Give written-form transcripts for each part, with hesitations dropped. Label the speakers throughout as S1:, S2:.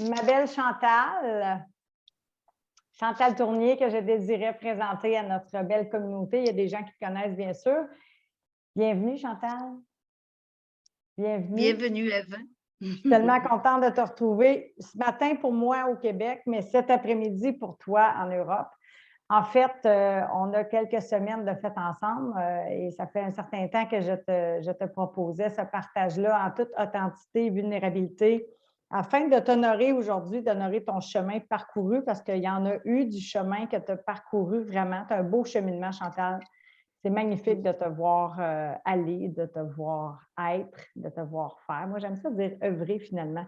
S1: ma belle Chantal, Chantal Tournier, que je désirais présenter à notre belle communauté. Il y a des gens qui te connaissent, bien sûr. Bienvenue, Chantal. Bienvenue.
S2: Bienvenue, Eve.
S1: Je suis tellement contente de te retrouver ce matin pour moi au Québec, mais cet après-midi pour toi en Europe. En fait, on a quelques semaines de fête ensemble et ça fait un certain temps que je te proposais ce partage-là en toute authenticité et vulnérabilité afin de t'honorer aujourd'hui, d'honorer ton chemin parcouru parce qu'il y en a eu du chemin que tu as parcouru vraiment. Tu as un beau cheminement, Chantal. C'est magnifique de te voir aller, de te voir être, de te voir faire. Moi, j'aime ça dire œuvrer finalement.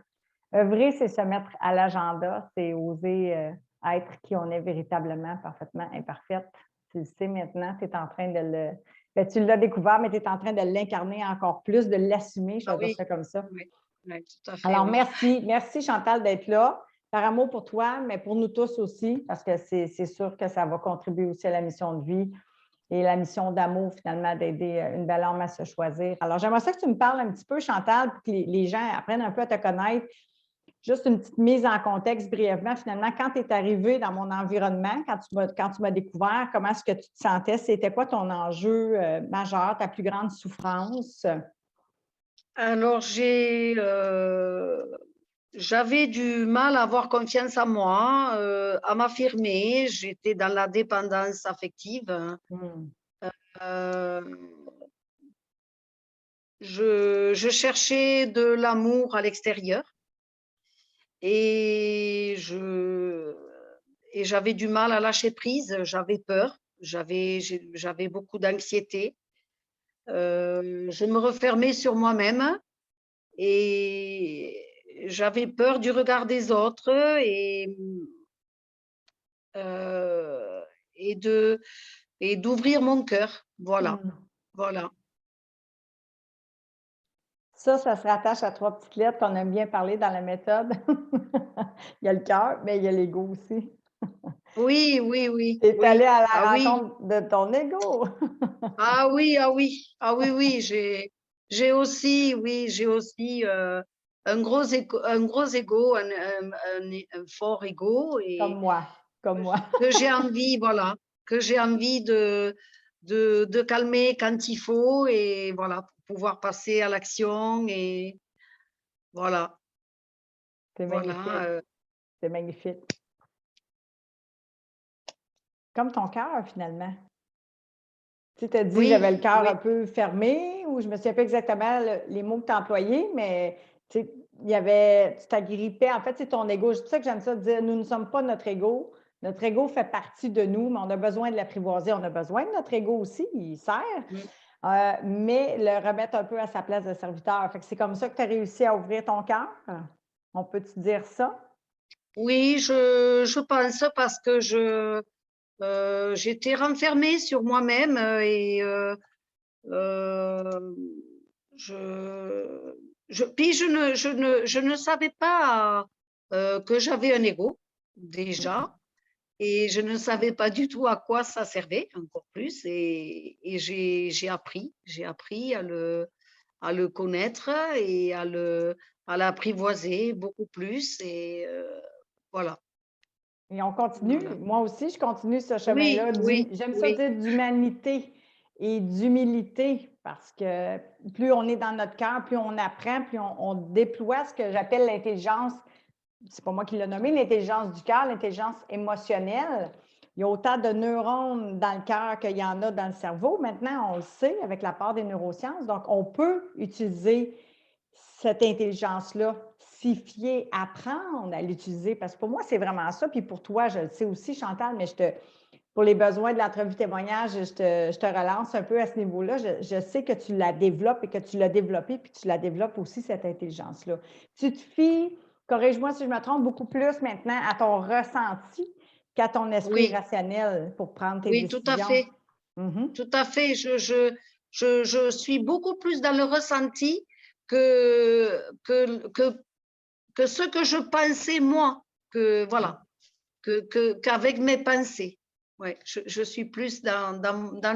S1: Œuvrer, c'est se mettre à l'agenda, c'est oser être qui on est véritablement, parfaitement imparfaite. Tu le sais maintenant, tu es en train de le. Ben, tu l'as découvert, mais tu es en train de l'incarner encore plus, de l'assumer, je
S2: Ah
S1: vais dire
S2: oui,
S1: ça comme ça.
S2: oui, oui, tout à fait,
S1: Alors,
S2: oui.
S1: merci. Merci, Chantal, d'être là. Par amour pour toi, mais pour nous tous aussi, parce que c'est sûr que ça va contribuer aussi à la mission de vie et la mission d'amour, finalement, d'aider une belle âme à se choisir. Alors, j'aimerais ça que tu me parles un petit peu, Chantal, pour que les gens apprennent un peu à te connaître. Juste une petite mise en contexte brièvement, finalement, quand tu es arrivé dans mon environnement, quand tu m'as découvert, comment est-ce que tu te sentais? C'était quoi ton enjeu majeur, ta plus grande souffrance?
S2: Alors, j'avais du mal à avoir confiance en moi, à m'affirmer. J'étais dans la dépendance affective.
S1: Hmm.
S2: Euh, je cherchais de l'amour à l'extérieur et j'avais du mal à lâcher prise. J'avais peur, j'avais beaucoup d'anxiété. Je me refermais sur moi-même et j'avais peur du regard des autres euh, et de et d'ouvrir mon cœur. Voilà,
S1: Hmm.
S2: voilà.
S1: Ça se rattache à trois petites lettres qu'on aime bien parler dans la méthode. Il y a le cœur, mais il y a l'ego aussi.
S2: Oui, oui, oui,
S1: Tu es allé
S2: oui.
S1: à
S2: Ah
S1: la
S2: oui,
S1: rencontre de ton ego.
S2: ah oui, ah oui, ah oui, oui. J'ai aussi, oui, j'ai aussi un gros ego, un fort ego
S1: Comme
S2: et
S1: moi, comme moi.
S2: que j'ai envie, voilà, que j'ai envie de calmer quand il faut et voilà, pour pouvoir passer à l'action et voilà,
S1: C'est
S2: voilà.
S1: magnifique. C'est magnifique. Comme ton cœur, finalement. Tu t'as dit, j'avais le
S2: Oui,
S1: cœur un
S2: oui,
S1: peu fermé, ou je me souviens pas exactement les mots que tu as employés, mais tu sais, il y avait, tu t'agrippais. En fait, c'est ton ego. C'est pour ça que j'aime ça dire, nous ne sommes pas notre ego. Notre ego fait partie de nous, mais on a besoin de l'apprivoiser. On a besoin de notre ego aussi, il sert,
S2: mm.
S1: mais le remettre un peu à sa place de serviteur. Fait que c'est comme ça que tu as réussi à ouvrir ton cœur. On peut-tu dire ça?
S2: Oui, je pense parce que j'étais renfermée sur moi-même euh, je, puis je ne savais pas que j'avais un ego déjà et je ne savais pas du tout à quoi ça servait encore plus et j'ai appris à le connaître et à l'apprivoiser beaucoup plus et voilà,
S1: Et on continue.
S2: voilà.
S1: Moi aussi, je continue ce
S2: Oui,
S1: chemin-là.
S2: oui,
S1: J'aime ça
S2: oui.
S1: dire d'humanité et d'humilité parce que plus on est dans notre cœur, plus on apprend, plus on déploie ce que j'appelle l'intelligence. C'est pas moi qui l'ai nommé, l'intelligence du cœur, l'intelligence émotionnelle. Il y a autant de neurones dans le cœur qu'il y en a dans le cerveau. Maintenant, on le sait avec la part des neurosciences. Donc, on peut utiliser cette intelligence-là, s'y fier, apprendre à l'utiliser. Parce que pour moi, c'est vraiment ça. Puis pour toi, je le sais aussi, Chantal, mais pour les besoins de l'entrevue témoignage, je te relance un peu à ce niveau-là. Je sais que tu la développes et que tu l'as développée, puis tu la développes aussi, cette intelligence-là. Tu te fies, corrige-moi si je me trompe, beaucoup plus maintenant à ton ressenti qu'à ton esprit
S2: Oui,
S1: rationnel pour prendre tes
S2: oui, tout à
S1: décisions.
S2: fait.
S1: Mhm.
S2: Tout à fait. Je suis beaucoup plus dans le ressenti que, que, que, que ce que je pensais moi, que voilà, qu'avec mes pensées. Ouais, je suis plus dans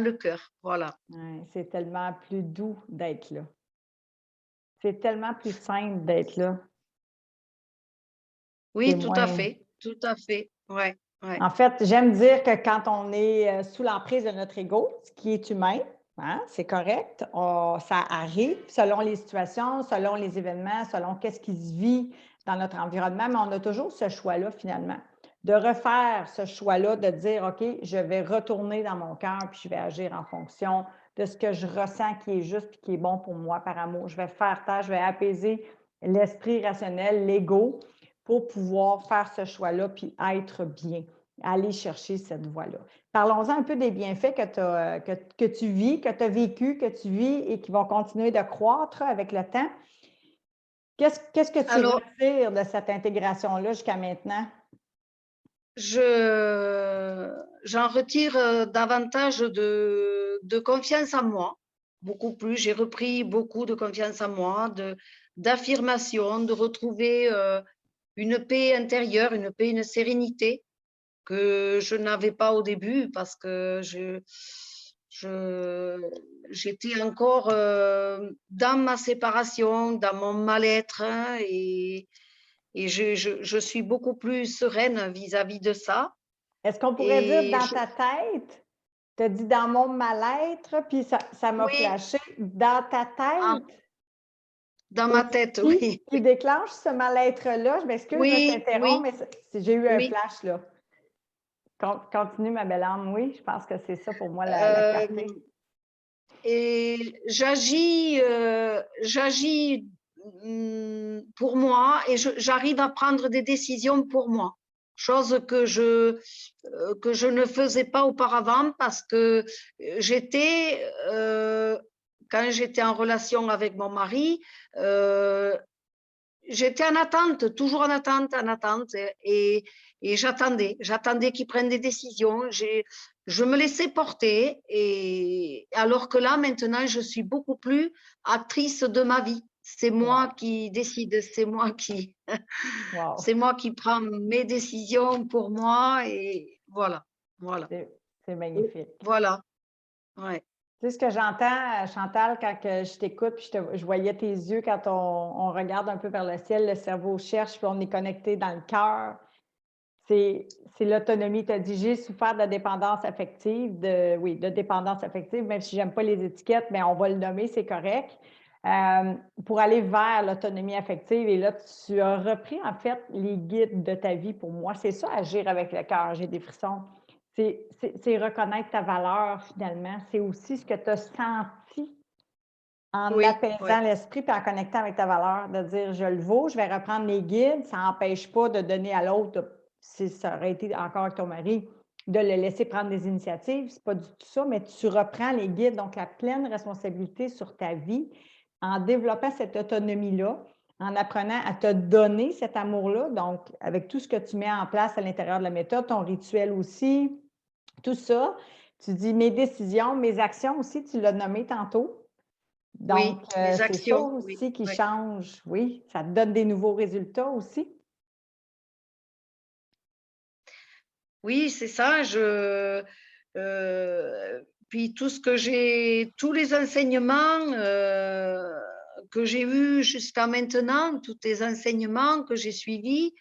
S2: le cœur. Voilà.
S1: Ouais, c'est tellement plus doux d'être là. C'est tellement plus simple d'être là. C'est
S2: Oui, tout à
S1: moins.
S2: fait, tout à fait. Ouais, ouais.
S1: En fait, j'aime dire que quand on est sous l'emprise de notre ego, ce qui est humain, hein, c'est correct, ça arrive selon les situations, selon les événements, selon qu'est-ce qui se vit dans notre environnement, mais on a toujours ce choix-là finalement, de refaire ce choix-là, de dire, OK, je vais retourner dans mon cœur, puis je vais agir en fonction de ce que je ressens qui est juste et qui est bon pour moi par amour. Je vais faire taire, je vais apaiser l'esprit rationnel, l'ego, pour pouvoir faire ce choix-là, puis être bien, aller chercher cette voie-là. Parlons-en un peu des bienfaits que tu vis, que tu as vécu, que tu vis et qui vont continuer de croître avec le temps. Qu'est-ce que tu
S2: Alors,
S1: retires de cette intégration-là jusqu'à maintenant?
S2: j'en retire davantage de confiance en moi, beaucoup plus. J'ai repris beaucoup de confiance en moi, d'affirmation, de retrouver une paix intérieure, une paix, une sérénité que je n'avais pas au début parce que j'étais encore dans ma séparation, dans mon mal-être, hein, et je suis beaucoup plus sereine vis-à-vis de ça.
S1: Est-ce qu'on pourrait dire
S2: Et
S1: dans ta tête, tu as dit dans mon mal-être, puis ça m'a
S2: oui,
S1: flashé, dans ta
S2: ah,
S1: tête,
S2: dans
S1: c'est
S2: ma tête,
S1: ce
S2: oui,
S1: qui déclenche ce mal-être-là. Je m'excuse, là, je
S2: oui,
S1: t'interromps,
S2: oui,
S1: mais j'ai eu un
S2: oui.
S1: flash, là. Continue, ma belle âme. Oui, je pense que c'est ça pour moi la clarté.
S2: Euh, et j'agis pour moi et j'arrive à prendre des décisions pour moi, chose que je ne faisais pas auparavant parce que j'étais, quand j'étais en relation avec mon mari, j'étais en attente, toujours en attente, et j'attendais qu'il prenne des décisions. Je me laissais porter, et alors que là, maintenant, je suis beaucoup plus actrice de ma vie. C'est moi
S1: Wow,
S2: qui décide,
S1: wow.
S2: c'est moi qui prends mes décisions pour moi, et voilà, voilà,
S1: C'est magnifique.
S2: voilà, ouais.
S1: Tu sais, ce que j'entends, Chantal, quand que je t'écoute, puis je voyais tes yeux quand on regarde un peu vers le ciel, le cerveau cherche, puis on est connecté dans le cœur. C'est l'autonomie. Tu as dit, j'ai souffert de dépendance affective, oui, de dépendance affective, même si j'aime pas les étiquettes, mais on va le nommer, c'est correct. Pour aller vers l'autonomie affective. Et là, tu as repris, en fait, les guides de ta vie pour moi. C'est ça, agir avec le cœur. J'ai des frissons. C'est reconnaître ta valeur, finalement. C'est aussi ce que tu as senti en
S2: Oui,
S1: apaisant
S2: oui,
S1: l'esprit et en connectant avec ta valeur, de dire je le vaux, je vais reprendre mes guides. Ça n'empêche pas de donner à l'autre, si ça aurait été encore avec ton mari, de le laisser prendre des initiatives. C'est pas du tout ça, mais tu reprends les guides, donc la pleine responsabilité sur ta vie en développant cette autonomie-là, en apprenant à te donner cet amour-là. Donc, avec tout ce que tu mets en place à l'intérieur de la méthode, ton rituel aussi, tout ça, tu dis mes décisions, mes actions aussi, tu l'as nommé tantôt. Donc,
S2: oui, mes
S1: c'est ça
S2: actions, oui,
S1: aussi qui
S2: oui.
S1: change. Oui, ça te donne des nouveaux résultats aussi.
S2: Oui, c'est ça. Puis tous les enseignements que j'ai eus jusqu'à maintenant, tous les enseignements que j'ai suivis,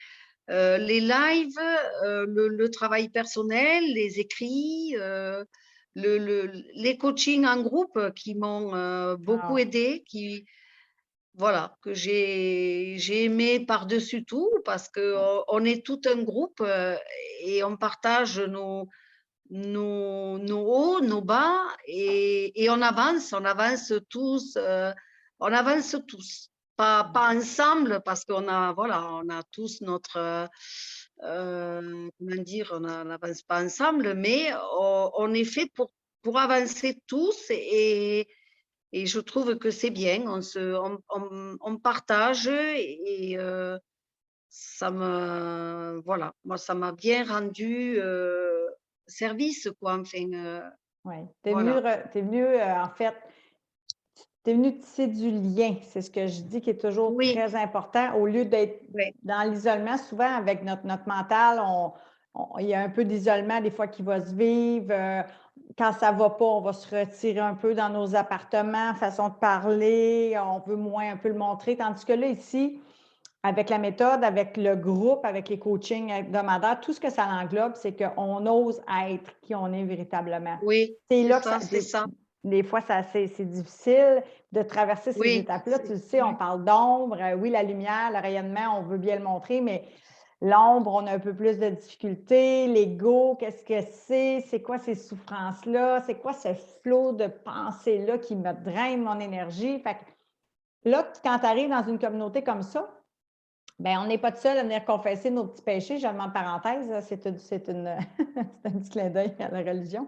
S2: les lives, le travail personnel, les écrits, les coachings en groupe qui m'ont beaucoup
S1: Ah,
S2: aidé, voilà, que j'ai aimé par-dessus tout parce que on est tout un groupe et on partage nos hauts, nos bas, et on avance tous. Pas ensemble parce qu'on a, voilà, on a tous notre, comment dire, on n'avance pas ensemble, mais on est fait pour avancer tous, et je trouve que c'est bien, on partage, voilà, moi ça m'a bien rendu service, quoi, enfin,
S1: oui.
S2: voilà.
S1: Tu es venu, en fait, tu es venu tisser du lien. C'est ce que je dis qui est toujours
S2: Oui,
S1: très important. Au lieu d'être
S2: oui,
S1: dans l'isolement, souvent avec notre mental, il y a un peu d'isolement des fois qui va se vivre. Quand ça ne va pas, on va se retirer un peu dans nos appartements, façon de parler, on veut moins un peu le montrer. Tandis que là, ici, avec la méthode, avec le groupe, avec les coachings hebdomadaires, tout ce que ça englobe, c'est qu'on ose être qui on est véritablement.
S2: Oui,
S1: C'est
S2: c'est
S1: là que
S2: ça, c'est ça.
S1: des fois, c'est difficile de traverser ces
S2: Oui,
S1: étapes-là. Tu le sais, on
S2: oui,
S1: parle d'ombre, oui, la lumière, le rayonnement, on veut bien le montrer, mais l'ombre, on a un peu plus de difficultés. L'ego, qu'est-ce que c'est? C'est quoi ces souffrances-là? C'est quoi ce flot de pensées-là qui me draine mon énergie? Fait que là, quand tu arrives dans une communauté comme ça, bien, on n'est pas de seul à venir confesser nos petits péchés. Je le mets en parenthèse, c'est un petit clin d'œil à la religion.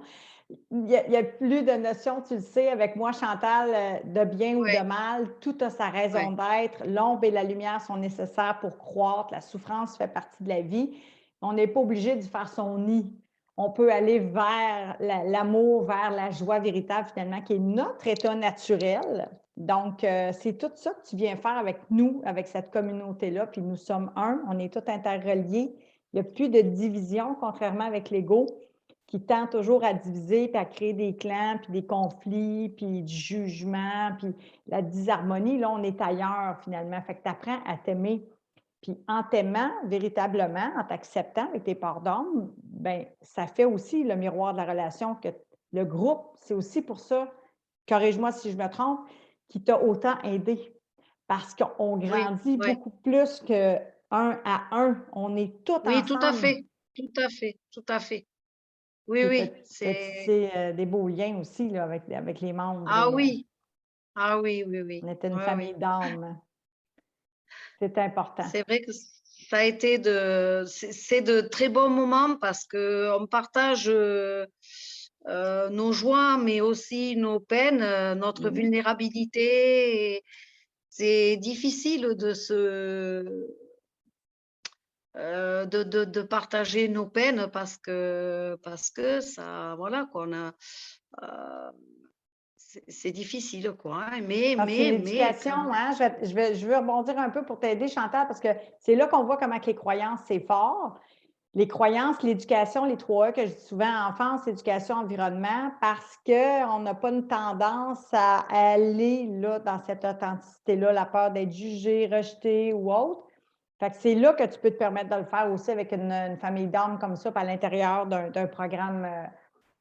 S1: Il y a plus de notions, tu le sais, avec moi, Chantal, de bien ou de
S2: oui,
S1: mal. Tout a sa raison
S2: oui,
S1: d'être. L'ombre et la lumière sont nécessaires pour croître. La souffrance fait partie de la vie. On n'est pas obligé de faire son nid. On peut aller vers l'amour, vers la joie véritable, finalement, qui est notre état naturel. Donc, c'est tout ça que tu viens faire avec nous, avec cette communauté-là. Puis nous sommes un, on est tous interreliés. Il n'y a plus de division, contrairement avec l'ego, qui tend toujours à diviser, puis à créer des clans, puis des conflits, puis du jugement, puis la disharmonie. Là, on est ailleurs, finalement. Fait que tu apprends à t'aimer. Puis en t'aimant véritablement, en t'acceptant avec tes parts d'âme, bien, ça fait aussi le miroir de la relation que le groupe, c'est aussi pour ça, corrige-moi si je me trompe, qui t'a autant aidé. Parce qu'on
S2: oui,
S1: grandit
S2: oui.
S1: beaucoup plus que un à un. On est tous
S2: Oui, tout à
S1: ensemble.
S2: fait, tout à fait, tout à fait. Oui,
S1: Puis
S2: oui,
S1: t'as
S2: c'est.
S1: tissé des beaux liens aussi là, avec les membres.
S2: Ah
S1: Et,
S2: oui, ah oui, oui, oui.
S1: on était une
S2: Oui,
S1: famille
S2: oui.
S1: d'âmes. C'est important.
S2: C'est vrai que ça a été c'est de très bons moments parce que on partage nos joies, mais aussi nos peines, notre
S1: Mhm.
S2: vulnérabilité. Et c'est difficile de partager nos peines parce que ça, voilà, qu'on a, euh, c'est difficile, quoi, hein.
S1: Ah, c'est
S2: Mais
S1: l'éducation,
S2: quand même,
S1: hein? Je veux rebondir un peu pour t'aider, Chantal, parce que c'est là qu'on voit comment que les croyances, c'est fort. Les croyances, l'éducation, les 3 E que je dis souvent, enfance, éducation, environnement, parce qu'on n'a pas une tendance à aller là, dans cette authenticité-là, la peur d'être jugé, rejeté ou autre. Fait que c'est là que tu peux te permettre de le faire aussi avec une famille d'âmes comme ça, puis à l'intérieur d'un programme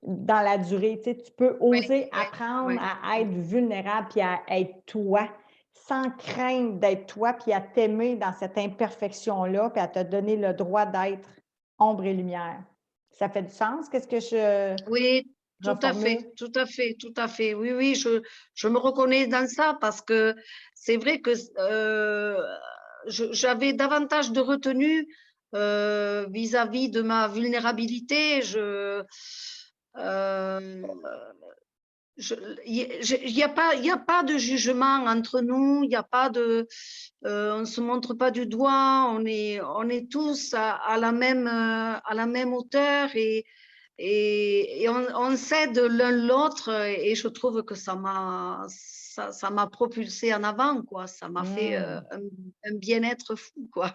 S1: dans la durée. Tu sais, tu peux
S2: oui,
S1: oser
S2: oui,
S1: apprendre
S2: oui,
S1: à être vulnérable puis à être toi, sans craindre d'être toi, puis à t'aimer dans cette imperfection-là, puis à te donner le droit d'être ombre et lumière. Ça fait du sens? Qu'est-ce que je
S2: oui, tout à
S1: reformule?
S2: fait, tout à fait, tout à fait. Oui, oui, je me reconnais dans ça parce que c'est vrai que j'avais davantage de retenue vis-à-vis de ma vulnérabilité. Euh, il y a pas de jugement entre nous, il y a pas de, on se montre pas du doigt, on est tous à la même hauteur et on s'aide l'un l'autre et je trouve que ça m'a propulsé en avant, quoi. Ça m'a fait
S1: Hmm,
S2: un bien-être fou, quoi.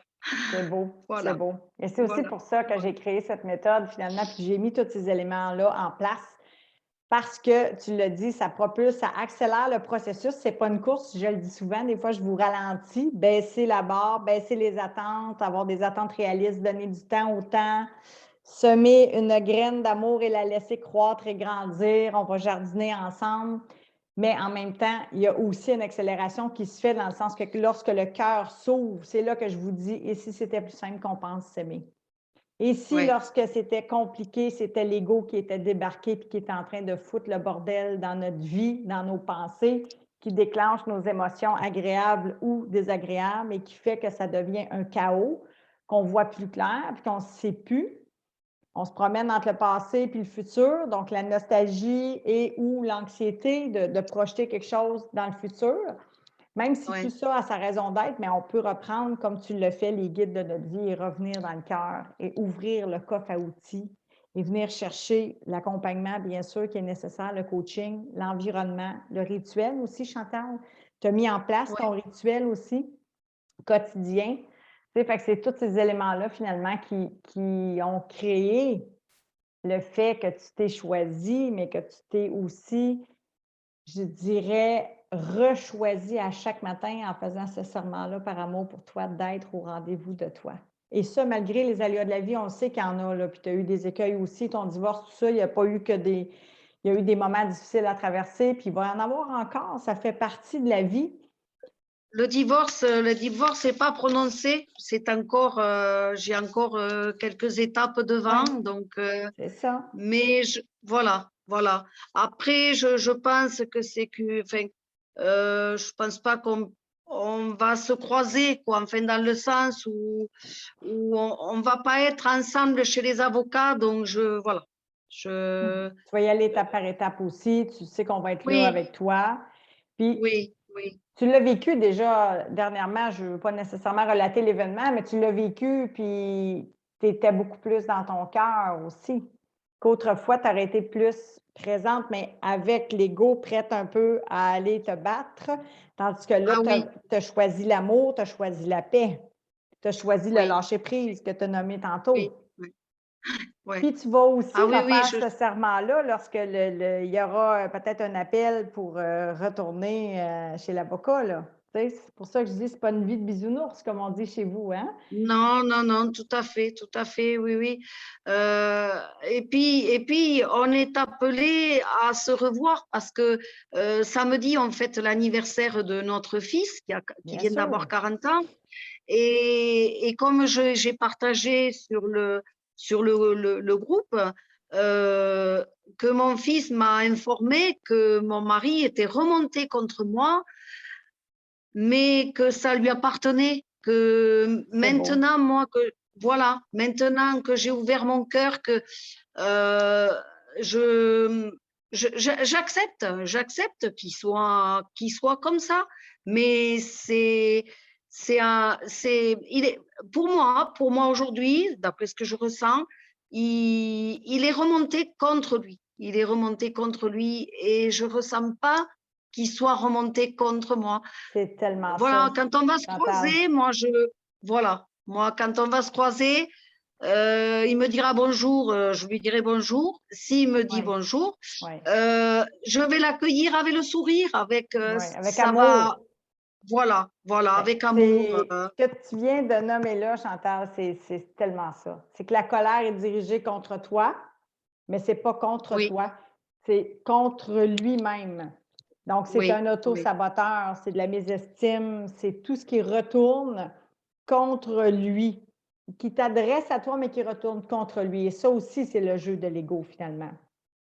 S1: c'est beau, c'est
S2: Voilà,
S1: beau. Et c'est aussi
S2: voilà,
S1: pour ça que
S2: voilà.
S1: j'ai créé cette méthode finalement, puis j'ai mis tous ces éléments-là en place. Parce que, tu l'as dit, ça propulse, ça accélère le processus. C'est pas une course, je le dis souvent, des fois, je vous ralentis, baisser la barre, baisser les attentes, avoir des attentes réalistes, donner du temps au temps, semer une graine d'amour et la laisser croître et grandir. On va jardiner ensemble. Mais en même temps, il y a aussi une accélération qui se fait dans le sens que lorsque le cœur s'ouvre, c'est là que je vous dis, et si c'était plus simple qu'on pense s'aimer? Et si,
S2: Ouais,
S1: lorsque c'était compliqué, c'était l'ego qui était débarqué et qui était en train de foutre le bordel dans notre vie, dans nos pensées, qui déclenche nos émotions agréables ou désagréables et qui fait que ça devient un chaos, qu'on voit plus clair, puis qu'on ne sait plus. On se promène entre le passé et le futur, donc la nostalgie et ou l'anxiété de projeter quelque chose dans le futur. Même si tout
S2: ouais,
S1: ça a sa raison d'être, mais on peut reprendre, comme tu le fais, les guides de notre vie et revenir dans le cœur et ouvrir le coffre à outils et venir chercher l'accompagnement, bien sûr, qui est nécessaire, le coaching, l'environnement, le rituel aussi, Chantal. Tu as mis en place ton
S2: ouais,
S1: rituel aussi quotidien. Tu sais, fait que c'est tous ces éléments-là, finalement, qui ont créé le fait que tu t'es choisi, mais que tu t'es aussi, je dirais, rechoisis à chaque matin en faisant ce serment-là par amour pour toi d'être au rendez-vous de toi. Et ça, malgré les aléas de la vie, on sait qu'il y en a, là, puis tu as eu des écueils aussi, ton divorce, tout ça, il n'y a pas eu que des... Il y a eu des moments difficiles à traverser, puis il va y en avoir encore, ça fait partie de la vie.
S2: Le divorce n'est pas prononcé. C'est encore, j'ai encore quelques étapes devant.
S1: Ouais,
S2: Donc,
S1: c'est ça.
S2: mais voilà, voilà. Après, je pense que c'est que, enfin, je pense pas qu'on va se croiser, quoi. Enfin, dans le sens où on va pas être ensemble chez les avocats. Donc, voilà.
S1: Tu vas y aller étape par étape aussi. Tu sais qu'on va être là
S2: Oui,
S1: avec toi. Puis,
S2: oui, oui.
S1: tu l'as vécu déjà dernièrement. Je ne veux pas nécessairement relater l'événement, mais tu l'as vécu, puis tu étais beaucoup plus dans ton cœur aussi. Qu'autrefois, tu aurais été plus présente, mais avec l'ego prête un peu à aller te battre. Tandis que là,
S2: Ah oui,
S1: tu as choisi l'amour, tu as choisi la paix. Tu as choisi le
S2: oui,
S1: lâcher-prise que tu as nommé
S2: oui,
S1: tantôt.
S2: oui, oui.
S1: Puis tu vas aussi
S2: Ah oui, oui,
S1: refaire ce serment-là lorsque il y aura peut-être un appel pour retourner chez l'avocat, là. Tu sais, c'est pour ça que je dis, c'est pas une vie de bisounours, comme on dit chez vous, hein?
S2: non, non, non, tout à fait, oui, oui. Et puis, on est appelé à se revoir parce que samedi, on fête l'anniversaire de notre fils qui
S1: Bien
S2: vient d'avoir
S1: sûr.
S2: 40 ans. Et comme j'ai partagé sur le groupe, que mon fils m'a informé que mon mari était remonté contre moi, mais que ça lui appartenait, que
S1: C'est beau.
S2: maintenant, moi, voilà, maintenant que j'ai ouvert mon cœur, que euh, je, j'accepte qu'il soit comme ça, mais pour moi aujourd'hui, d'après ce que je ressens, il est remonté contre lui. Il est remonté contre lui et je ressens pas qu'il soit remonté contre moi.
S1: C'est tellement ça,
S2: Voilà, quand on va se
S1: Chantal.
S2: croiser, voilà, moi, quand on va se croiser, il me dira bonjour, je lui dirai bonjour. S'il me dit
S1: Oui,
S2: bonjour,
S1: oui,
S2: je vais l'accueillir avec le sourire,
S1: oui, avec
S2: ça va,
S1: amour.
S2: voilà, voilà,
S1: Ben,
S2: avec amour.
S1: c'est ce que tu viens de nommer là, Chantal, c'est tellement ça. C'est que la colère est dirigée contre toi, mais c'est pas contre
S2: Oui,
S1: toi, c'est contre lui-même. Donc, c'est
S2: oui,
S1: un
S2: oui,
S1: auto-saboteur, c'est de la mésestime, c'est tout ce qui retourne contre lui, qui t'adresse à toi, mais qui retourne contre lui. Et ça aussi, c'est le jeu de l'ego, finalement.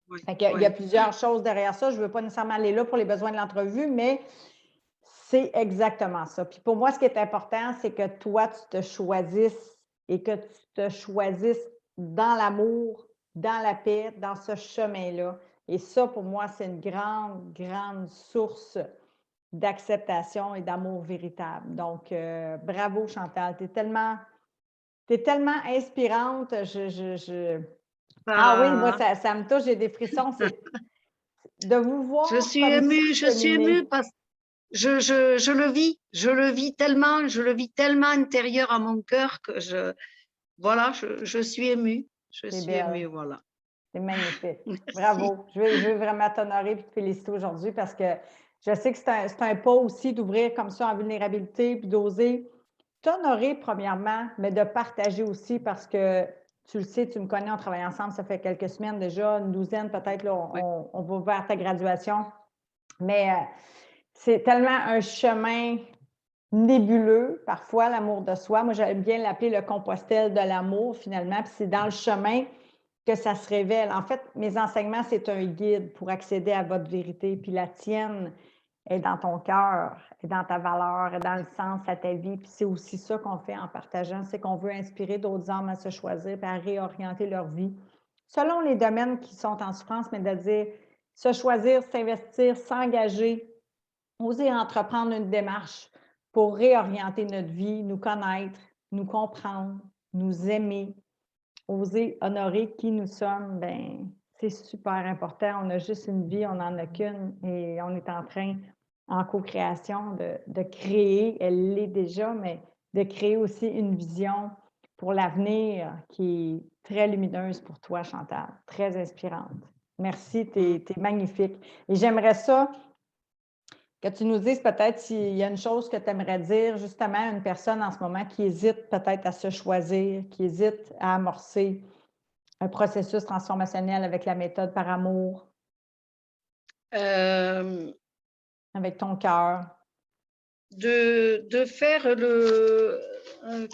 S2: oui,
S1: Fait qu'il y a
S2: oui,
S1: plusieurs choses derrière ça. Je ne veux pas nécessairement aller là pour les besoins de l'entrevue, mais c'est exactement ça. Puis pour moi, ce qui est important, c'est que toi, tu te choisisses et que tu te choisisses dans l'amour, dans la paix, dans ce chemin-là. Et ça, pour moi, c'est une grande, grande source d'acceptation et d'amour véritable. Donc, bravo Chantal, t'es tellement inspirante. Ah oui, moi,
S2: ça-
S1: ça me touche, j'ai des frissons. C'est de vous voir
S2: je suis émue
S1: cheminer.
S2: parce que je le vis tellement intérieur à mon cœur que voilà, je suis émue, je
S1: C'est
S2: suis
S1: belle.
S2: émue, voilà.
S1: C'est magnifique.
S2: Merci.
S1: Bravo. Je veux vraiment t'honorer et te féliciter aujourd'hui parce que je sais que c'est un pas aussi d'ouvrir comme ça en vulnérabilité puis d'oser t'honorer premièrement, mais de partager aussi parce que tu le sais, tu me connais, on travaille ensemble, ça fait quelques semaines déjà, une douzaine peut-être, là,
S2: Oui,
S1: on va vers ta graduation. Mais c'est tellement un chemin nébuleux, parfois, l'amour de soi. Moi, j'aime bien l'appeler le compostel de l'amour, finalement. Puis c'est dans le chemin que ça se révèle. En fait, mes enseignements, c'est un guide pour accéder à votre vérité. Puis la tienne est dans ton cœur, est dans ta valeur, est dans le sens à ta vie. Puis c'est aussi ça qu'on fait en partageant, c'est qu'on veut inspirer d'autres âmes à se choisir et à réorienter leur vie selon les domaines qui sont en souffrance, mais de dire se choisir, s'investir, s'engager, oser entreprendre une démarche pour réorienter notre vie, nous connaître, nous comprendre, nous aimer, oser honorer qui nous sommes, ben c'est super important. On a juste une vie, on n'en a qu'une et on est en train, en co-création, de créer, elle l'est déjà, mais de créer aussi une vision pour l'avenir qui est très lumineuse pour toi, Chantal, très inspirante. Merci, tu es magnifique. Et j'aimerais ça que tu nous dises peut-être s'il y a une chose que tu aimerais dire justement à une personne en ce moment qui hésite peut-être à se choisir, qui hésite à amorcer un processus transformationnel avec la méthode par amour,
S2: Euh,
S1: avec ton cœur.
S2: de faire le,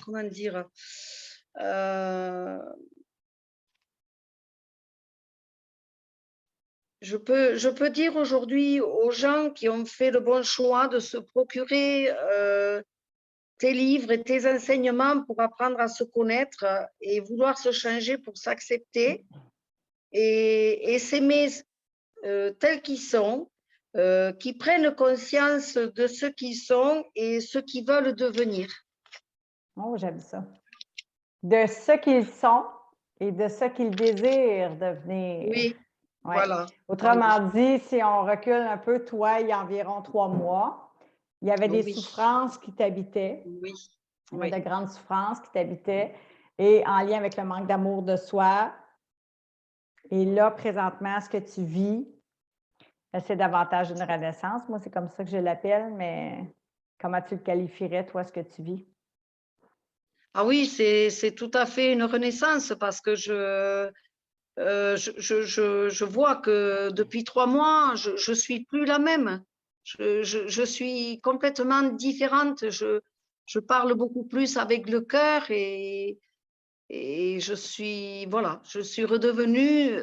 S2: comment dire, je peux dire aujourd'hui aux gens qui ont fait le bon choix de se procurer tes livres et tes enseignements pour apprendre à se connaître et vouloir se changer pour s'accepter et s'aimer tels qu'ils sont, qui prennent conscience de ce qu'ils sont et ce qu'ils veulent devenir.
S1: Oh, j'aime ça. De ce qu'ils sont et de ce qu'ils désirent devenir.
S2: Oui,
S1: Ouais.
S2: voilà.
S1: Autrement dit, si on recule un peu, toi, il y a environ 3 mois, il y avait des
S2: Oui.
S1: souffrances qui t'habitaient.
S2: Oui.
S1: Il y avait de grandes souffrances qui t'habitaient et en lien avec le manque d'amour de soi. Et là, présentement, ce que tu vis, c'est davantage une renaissance. Moi, c'est comme ça que je l'appelle, mais comment tu le qualifierais, toi, ce que tu vis?
S2: Ah oui, c'est tout à fait une renaissance parce que je vois que depuis 3 mois, je suis plus la même. Je suis complètement différente. Je parle beaucoup plus avec le cœur et je suis, voilà, je suis redevenue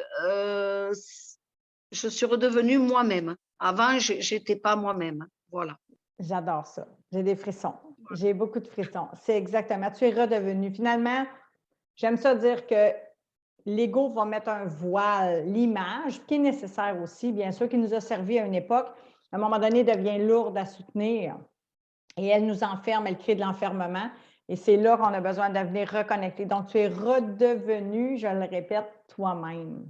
S2: moi-même. Avant, je n'étais pas moi-même. Voilà.
S1: J'adore ça. J'ai des frissons. J'ai beaucoup de frissons. C'est exactement. Tu es redevenu. Finalement, j'aime ça dire que l'ego va mettre un voile, l'image, qui est nécessaire aussi, bien sûr, qui nous a servi à une époque, à un moment donné, devient lourde à soutenir. Et elle nous enferme, elle crée de l'enfermement. Et c'est là qu'on a besoin de venir reconnecter. Donc, tu es redevenu, je le répète, toi-même.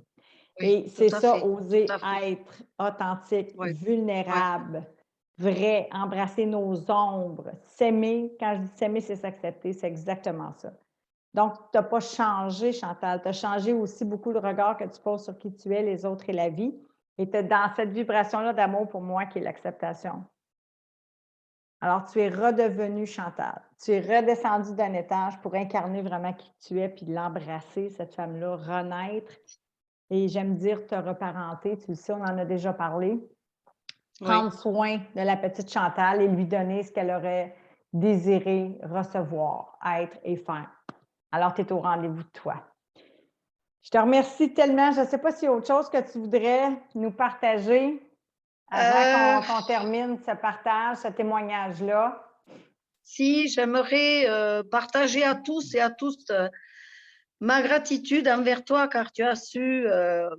S2: Oui,
S1: Et c'est ça,
S2: tout
S1: oser
S2: à fait.
S1: être authentique,
S2: Ouais, ouais,
S1: vulnérable, vrai, embrasser nos ombres, s'aimer. Quand je dis s'aimer, c'est s'accepter, c'est exactement ça. Donc, tu n'as pas changé, Chantal. Tu as changé aussi beaucoup le regard que tu poses sur qui tu es, les autres et la vie. Et tu es dans cette vibration-là d'amour pour moi qui est l'acceptation. Alors, tu es redevenu Chantal. Tu es redescendu d'un étage pour incarner vraiment qui tu es, puis l'embrasser, cette femme-là, renaître. Et j'aime dire te reparenter, tu le sais, on en a déjà parlé.
S2: oui.
S1: Prendre soin de la petite Chantal et lui donner ce qu'elle aurait désiré recevoir, être et faire. Alors, tu es au rendez-vous de toi. Je te remercie tellement. Je ne sais pas s'il y a autre chose que tu voudrais nous partager avant qu'on termine ce partage, ce témoignage-là.
S2: Si j'aimerais partager à tous et à toutes ma gratitude envers toi car tu as su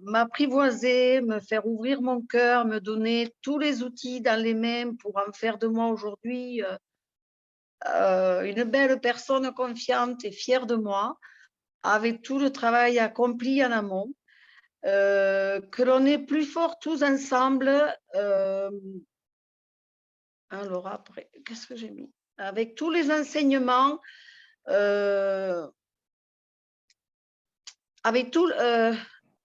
S2: m'apprivoiser, me faire ouvrir mon cœur, me donner tous les outils dans les mains pour en faire de moi aujourd'hui une belle personne confiante et fière de moi, avec tout le travail accompli en amont, que l'on est plus forts tous ensemble. Alors après, qu'est-ce que j'ai mis? Avec tous les enseignements, avec tout,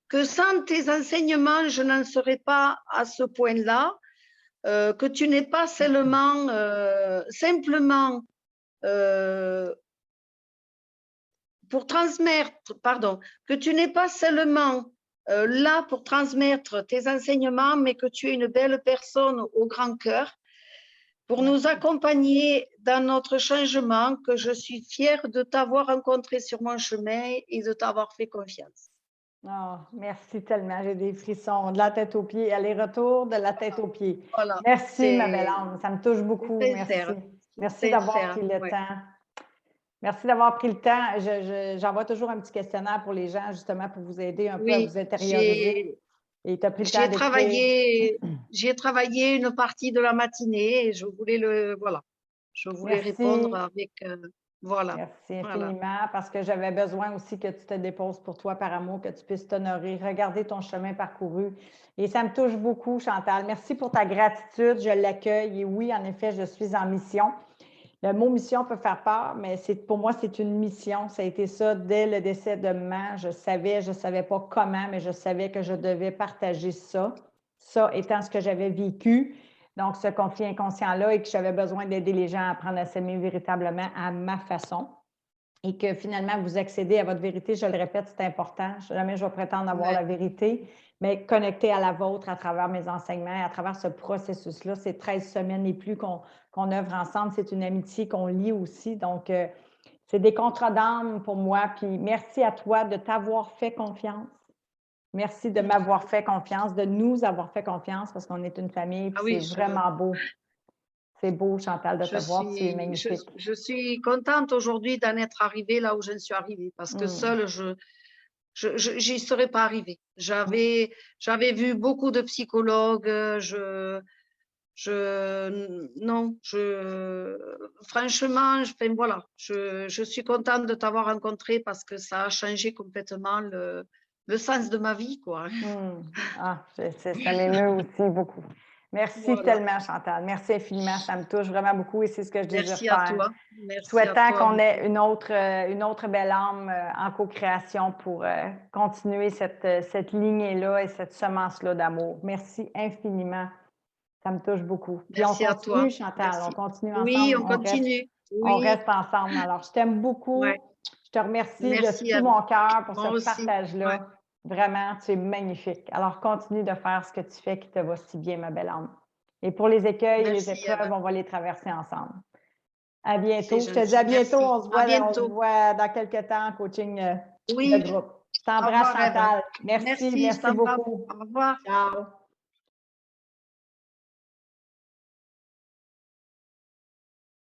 S2: que sans tes enseignements, je n'en serais pas à ce point-là, que tu n'es pas seulement, simplement pour transmettre, pardon, que tu n'es pas seulement là pour transmettre tes enseignements, mais que tu es une belle personne au grand cœur pour nous accompagner dans notre changement, que je suis fière de t'avoir rencontré sur mon chemin et de t'avoir fait confiance.
S1: Oh, merci tellement. J'ai des frissons de la tête aux pieds, aller-retour de la tête aux pieds.
S2: Voilà,
S1: Merci, ma belle âme. Ça me touche
S2: c'est
S1: beaucoup. Merci.
S2: sincère.
S1: Merci d'avoir
S2: Sincère,
S1: pris le
S2: ouais.
S1: temps. Merci d'avoir pris le temps. J'envoie toujours un petit questionnaire pour les gens, justement, pour vous aider un peu à
S2: Oui,
S1: vous intérioriser. Et tu as pris le temps
S2: j'ai
S1: d'écrire.
S2: travaillé, j'ai travaillé une partie de la matinée et je voulais voilà, je voulais répondre
S1: Merci.
S2: avec, voilà,
S1: Merci
S2: voilà.
S1: infiniment parce que j'avais besoin aussi que tu te déposes pour toi par amour, que tu puisses t'honorer, regarder ton chemin parcouru. Et ça me touche beaucoup, Chantal. Merci pour ta gratitude. Je l'accueille. Et oui, en effet, je suis en mission. Le mot mission peut faire peur, mais pour moi, c'est une mission. Ça a été ça dès le décès de maman. Je ne savais pas comment, mais je savais que je devais partager ça. Ça étant ce que j'avais vécu. Donc, ce conflit inconscient-là et que j'avais besoin d'aider les gens à apprendre à s'aimer véritablement à ma façon. Et que finalement, vous accédez à votre vérité, je le répète, c'est important. Jamais je vais prétendre avoir la vérité, mais connecter à la vôtre à travers mes enseignements, à travers ce processus-là, c'est 13 semaines et plus qu'on œuvre ensemble. C'est une amitié qu'on lit aussi. Donc, c'est des contrats d'âme pour moi. Puis merci à toi de t'avoir fait confiance. Merci de m'avoir fait confiance, de nous avoir fait confiance parce qu'on est une famille. Puis c'est vraiment beau. C'est beau, Chantal, de te voir. Tu es magnifique.
S2: Je suis contente aujourd'hui d'en être arrivée là où je suis arrivée parce que seule, j'y serais pas arrivée. J'avais vu beaucoup de psychologues. Franchement, voilà, je suis contente de t'avoir rencontré parce que ça a changé complètement le sens de ma vie, quoi.
S1: Ça m'émeut aussi beaucoup. Merci tellement, Chantal. Merci infiniment. Ça me touche vraiment beaucoup et c'est ce que je désire faire.
S2: Merci à toi.
S1: Souhaitant qu'on ait une autre belle âme en co-création pour continuer cette lignée-là et cette semence-là d'amour. Merci infiniment. Ça me touche beaucoup. Puis
S2: Merci
S1: on continue, Chantal.
S2: Merci.
S1: On continue ensemble.
S2: Oui, on continue.
S1: On reste ensemble. Alors, je t'aime beaucoup.
S2: Ouais.
S1: Je te remercie de tout mon cœur pour ce partage-là.
S2: Ouais.
S1: Vraiment, tu es magnifique. Alors, continue de faire ce que tu fais qui te va si bien, ma belle âme. Et pour les écueils et les épreuves, on va les traverser ensemble. À bientôt. Je te dis à bientôt. On se voit dans quelques temps en coaching de groupe. Je t'embrasse, Chantal. Merci beaucoup.
S2: Au revoir.
S1: Ciao.